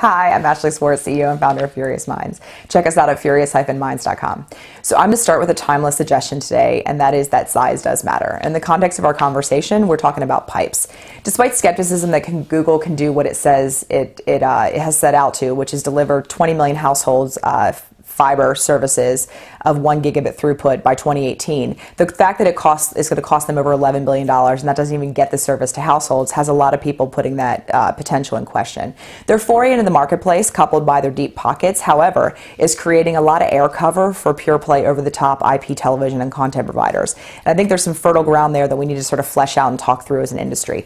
Hi, I'm Ashley Swartz, CEO and founder of Furious Minds. Check us out at furious-minds.com. So I'm going to start with a timeless suggestion today, and that is that size does matter. In the context of our conversation, we're talking about pipes. Despite skepticism that Google can do what it says it has set out to, which is deliver 20 million households fiber services of 1 gigabit throughput by 2018. The fact that it's going to cost them over $11 billion, and that doesn't even get the service to households, has a lot of people putting that potential in question. Their foray into the marketplace, coupled by their deep pockets, however, is creating a lot of air cover for pure play over-the-top IP television and content providers. And I think there's some fertile ground there that we need to sort of flesh out and talk through as an industry.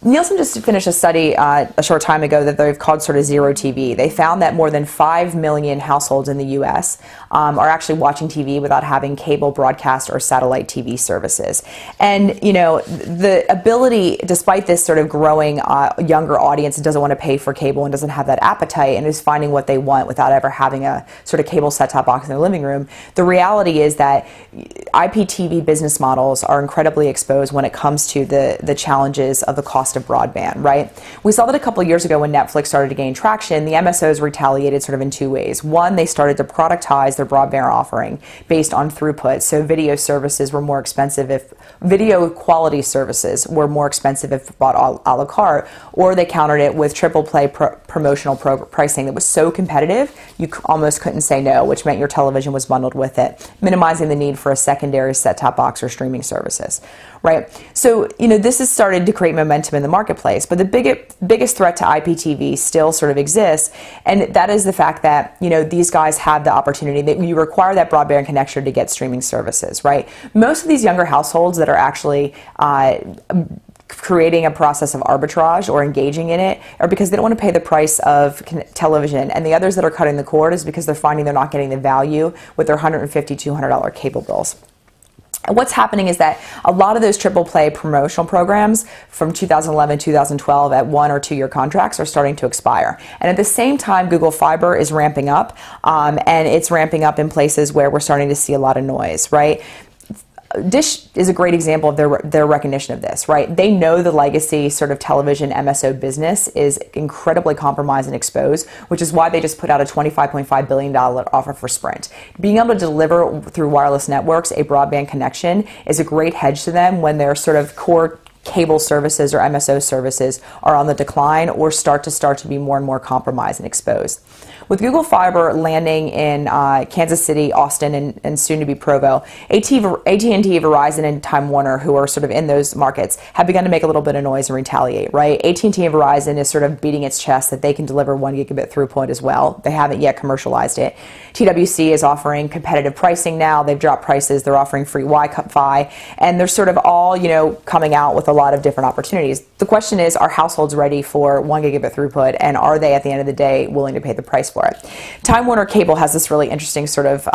Nielsen just finished a study a short time ago that they've called sort of Zero TV. They found that more than 5 million households in the U.S. Are actually watching TV without having cable, broadcast, or satellite TV services. And, you know, the ability, despite this sort of growing younger audience that doesn't want to pay for cable and doesn't have that appetite and is finding what they want without ever having a sort of cable set-top box in their living room, the reality is that IPTV business models are incredibly exposed when it comes to the challenges of the cost of broadband, right? We saw that a couple of years ago when Netflix started to gain traction, the MSOs retaliated sort of in two ways. One, they started to productize their broadband offering based on throughput. So video services were more expensive video quality services were more expensive if bought a la carte, or they countered it with triple play promotional pricing that was so competitive you almost couldn't say no, which meant your television was bundled with it, minimizing the need for a secondary set-top box or streaming services, right? So, you know, this has started to create momentum in the marketplace, but the biggest threat to IPTV still sort of exists, and that is the fact that, you know, these guys have the opportunity that you require that broadband connection to get streaming services, right? Most of these younger households that are actually creating a process of arbitrage or engaging in it are because they don't want to pay the price of television, and the others that are cutting the cord is because they're finding they're not getting the value with their $150, $200 cable bills. And what's happening is that a lot of those triple play promotional programs from 2011, 2012 at 1 or 2 year contracts are starting to expire. And at the same time, Google Fiber is ramping up, and it's ramping up in places where we're starting to see a lot of noise, right? Dish is a great example of their recognition of this, right? They know the legacy sort of television MSO business is incredibly compromised and exposed, which is why they just put out a $25.5 billion offer for Sprint. Being able to deliver through wireless networks a broadband connection is a great hedge to them when their sort of core cable services or MSO services are on the decline or start to be more and more compromised and exposed. With Google Fiber landing in Kansas City, Austin, and soon to be Provo, AT&T, Verizon, and Time Warner, who are sort of in those markets, have begun to make a little bit of noise and retaliate, right? AT&T and Verizon is sort of beating its chest that they can deliver 1 gigabit throughput as well. They haven't yet commercialized it. TWC is offering competitive pricing now. They've dropped prices. They're offering free Wi-Fi, and they're sort of all, you know, coming out with a lot of different opportunities. The question is, are households ready for 1 gigabit throughput, and are they, at the end of the day, willing to pay the price for it? Time Warner Cable has this really interesting sort of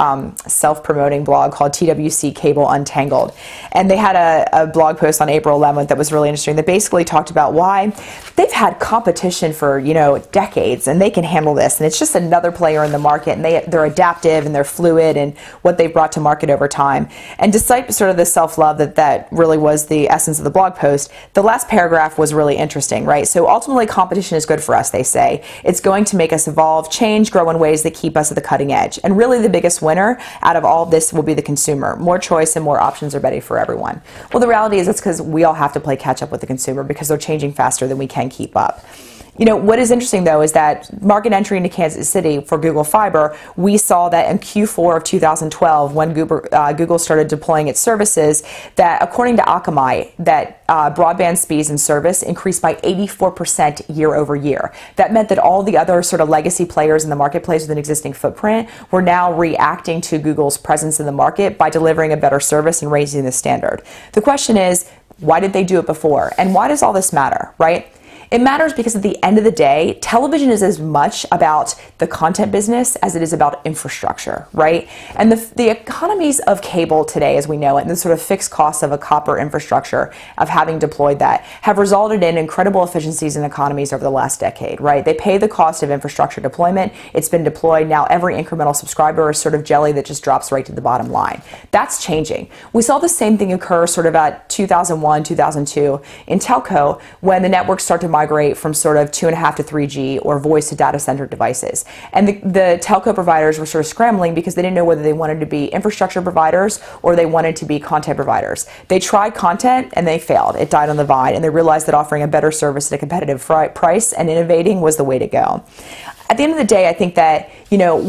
self-promoting blog called TWC Cable Untangled, and they had a blog post on April 11th that was really interesting that basically talked about why they've had competition for, you know, decades, and they can handle this, and it's just another player in the market, and they're adaptive and they're fluid in what they've brought to market over time. And despite sort of the self-love that really was the essence of the blog post, the last paragraph was really interesting, right? So ultimately, competition is good for us, they say. It's going to make us evolve, change, grow in ways that keep us at the cutting edge. And really the biggest winner out of all of this will be the consumer. More choice and more options are better for everyone. Well, the reality is it's because we all have to play catch up with the consumer because they're changing faster than we can keep up. You know, what is interesting, though, is that market entry into Kansas City for Google Fiber, we saw that in Q4 of 2012, when Google started deploying its services, that according to Akamai, that broadband speeds and service increased by 84% year over year. That meant that all the other sort of legacy players in the marketplace with an existing footprint were now reacting to Google's presence in the market by delivering a better service and raising the standard. The question is, why did they do it before? And why does all this matter, right? It matters because at the end of the day, television is as much about the content business as it is about infrastructure, right? And the economies of cable today, as we know it, and the sort of fixed costs of a copper infrastructure of having deployed that have resulted in incredible efficiencies and economies over the last decade, right? They pay the cost of infrastructure deployment. It's been deployed. Now every incremental subscriber is sort of jelly that just drops right to the bottom line. That's changing. We saw the same thing occur sort of at 2001, 2002 in telco when the networks started to migrate from sort of 2.5 to 3G or voice to data center devices. And the telco providers were sort of scrambling because they didn't know whether they wanted to be infrastructure providers or they wanted to be content providers. They tried content and they failed. It died on the vine, and they realized that offering a better service at a competitive price and innovating was the way to go. At the end of the day, I think that,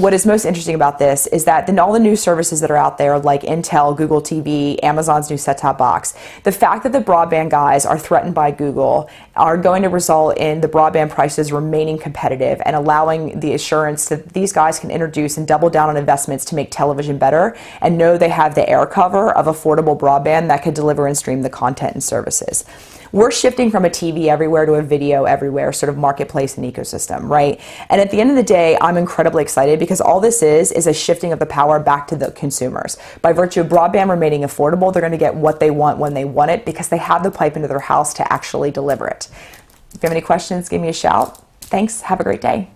what is most interesting about this is that all the new services that are out there, like Intel, Google TV, Amazon's new set-top box, the fact that the broadband guys are threatened by Google are going to result in the broadband prices remaining competitive and allowing the assurance that these guys can introduce and double down on investments to make television better and know they have the air cover of affordable broadband that could deliver and stream the content and services. We're shifting from a TV everywhere to a video everywhere sort of marketplace and ecosystem, right? And at the end of the day, I'm incredibly excited because all this is a shifting of the power back to the consumers. By virtue of broadband remaining affordable, they're going to get what they want when they want it because they have the pipe into their house to actually deliver it. If you have any questions, give me a shout. Thanks. Have a great day.